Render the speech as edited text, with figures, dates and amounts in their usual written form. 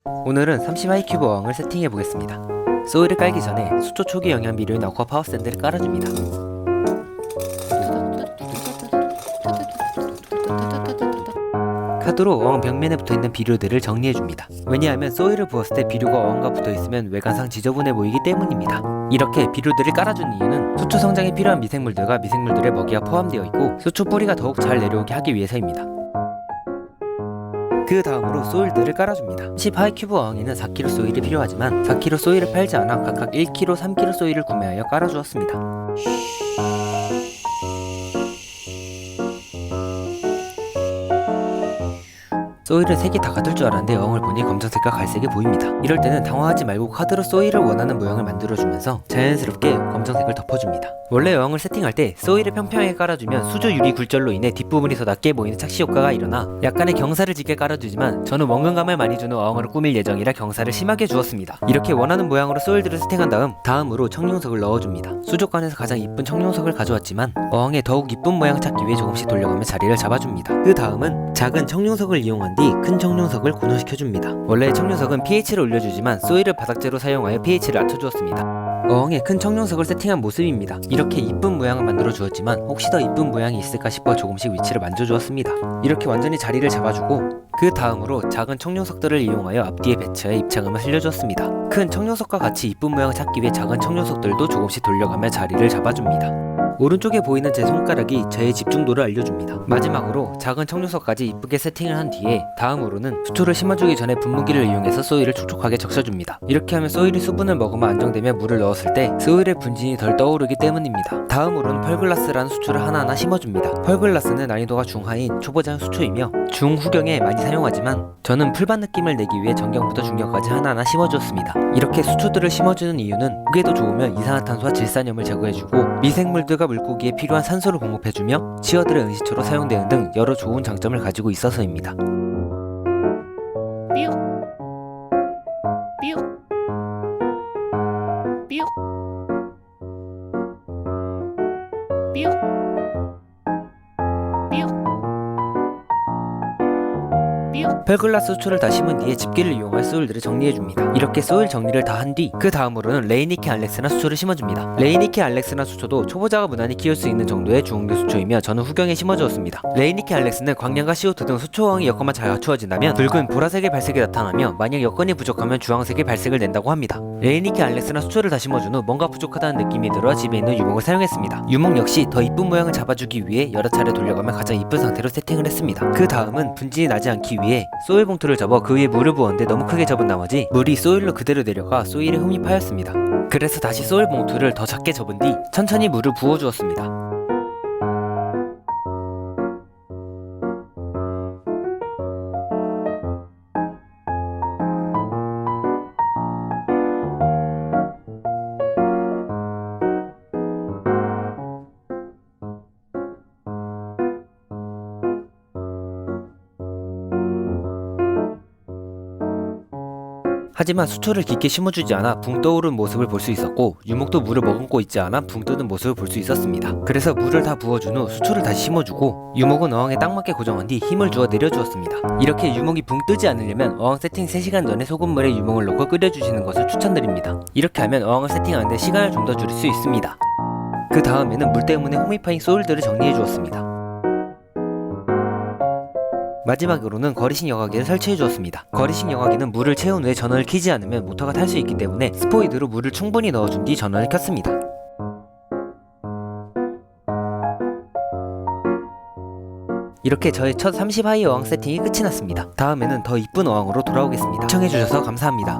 오늘은 30하이큐브 어항을 세팅해 보겠습니다. 소일을 깔기 전에 수초 초기 영양 비료인 어쿠아 파워샌드를 깔아줍니다. 카드로 어항 벽면에 붙어있는 비료들을 정리해줍니다. 왜냐하면 소일을 부었을 때 비료가 어항과 붙어있으면 외관상 지저분해 보이기 때문입니다. 이렇게 비료들을 깔아준 이유는 수초 성장에 필요한 미생물들과 미생물들의 먹이가 포함되어 있고 수초 뿌리가 더욱 잘 내려오게 하기 위해서입니다. 그 다음으로 소일들을 깔아줍니다. 10하이큐브 어항에는 4kg 소일이 필요하지만 4kg 소일을 팔지 않아 각각 1kg, 3kg 소일을 구매하여 깔아주었습니다. 소일을 3개 다 가둘 줄 알았는데 어항을 보니 검정색과 갈색이 보입니다. 이럴 때는 당황하지 말고 카드로 소일을 원하는 모양을 만들어주면서 자연스럽게 검정색을 덮어줍니다. 원래 어항을 세팅할 때 소일을 평평하게 깔아주면 수조 유리 굴절로 인해 뒷부분이 더 낮게 보이는 착시 효과가 일어나 약간의 경사를 짙게 깔아주지만 저는 원근감을 많이 주는 어항으로 꾸밀 예정이라 경사를 심하게 주었습니다. 이렇게 원하는 모양으로 소일들을 세팅한 다음으로 청룡석을 넣어줍니다. 수족관에서 가장 이쁜 청룡석을 가져왔지만 어항에 더욱 이쁜 모양을 찾기 위해 조금씩 돌려가며 자리를 잡아줍니다. 그 다음은 작은 청룡석을 이용한 뒤 큰 청룡석을 고정시켜줍니다. 원래 청룡석은 pH를 올려주지만 소일을 바닥재로 사용하여 pH를 낮춰주었습니다. 어항에 큰 청룡석을 세팅한 모습입니다. 이렇게 이쁜 모양을 만들어 주었지만 혹시 더 이쁜 모양이 있을까 싶어 조금씩 위치를 만져주었습니다. 이렇게 완전히 자리를 잡아주고 그 다음으로 작은 청룡석들을 이용하여 앞뒤에 배치하여 입체감을 살려주었습니다. 큰 청룡석과 같이 이쁜 모양을 찾기 위해 작은 청룡석들도 조금씩 돌려가며 자리를 잡아줍니다. 오른쪽에 보이는 제 손가락이 저의 집중도를 알려줍니다. 마지막으로 작은 청룡석까지 이쁘게 세팅을 한 뒤에 다음으로는 수초를 심어주기 전에 분무기를 이용해서 소일을 촉촉하게 적셔줍니다. 이렇게 하면 소일이 수분을 머금어 안정되며 물을 넣었을 때 소일의 분진이 덜 떠오르기 때문입니다. 다음으로는 펄글라스라는 수초를 하나하나 심어줍니다. 펄글라스는 난이도가 중하인 초보자용 수초이며 중후경에 많이 사용하지만 저는 풀밭 느낌을 내기 위해 전경부터 중경까지 하나하나 심어주었습니다. 이렇게 수초들을 심어주는 이유는 무게도 좋으면 이산화탄소와 질산염을 제거해주고 미생물들과 물고기에 필요한 산소를 공급해주며 치어들의 은시초로 사용되는 등 여러 좋은 장점을 가지고 있어서입니다. 삐용 삐용 삐용 삐용 삐용 삐용. 펄글라스 수초를 다 심은 뒤에 집게를 이용해 소일들을 정리해줍니다. 이렇게 소일 정리를 다 한 뒤 그 다음으로는 레이니키 알렉스나 수초를 심어줍니다. 레이니키 알렉스나 수초도 초보자가 무난히 키울 수 있는 정도의 중흥류 수초이며 저는 후경에 심어주었습니다. 레이니키 알렉스는 광량과 CO2 등 수초어항의 여건만 잘 갖추어진다면 붉은 보라색의 발색이 나타나며 만약 여건이 부족하면 주황색의 발색을 낸다고 합니다. 레이니키 알렉스나 수초를 다 심어준 후 뭔가 부족하다는 느낌이 들어 집에 있는 유목을 사용했습니다. 유목 역시 더 이쁜 모양을 잡아주기 위해 여러 차례 돌려가며 가장 이쁜 상태로 세팅을 했습니다. 그 다음은 분진이 나지 않기 위해 소일 봉투를 접어 그 위에 물을 부었는데 너무 크게 접은 나머지 물이 소일로 그대로 내려가 소일에 흡입하였습니다. 그래서 다시 소일 봉투를 더 작게 접은 뒤 천천히 물을 부어주었습니다. 하지만 수초를 깊게 심어주지 않아 붕 떠오른 모습을 볼 수 있었고 유목도 물을 머금고 있지 않아 붕 뜨는 모습을 볼 수 있었습니다. 그래서 물을 다 부어준 후 수초를 다시 심어주고 유목은 어항에 딱 맞게 고정한 뒤 힘을 주어 내려주었습니다. 이렇게 유목이 붕 뜨지 않으려면 어항 세팅 3시간 전에 소금물에 유목을 넣고 끓여주시는 것을 추천드립니다. 이렇게 하면 어항을 세팅하는데 시간을 좀 더 줄일 수 있습니다. 그 다음에는 물 때문에 홈입파인 소일들을 정리해 주었습니다. 마지막으로는 거리식 여과기를 설치해 주었습니다. 거리식 여과기는 물을 채운 후에 전원을 켜지 않으면 모터가 탈 수 있기 때문에 스포이드로 물을 충분히 넣어준 뒤 전원을 켰습니다. 이렇게 저의 첫 30하이 어항 세팅이 끝이 났습니다. 다음에는 더 이쁜 어항으로 돌아오겠습니다. 시청해주셔서 감사합니다.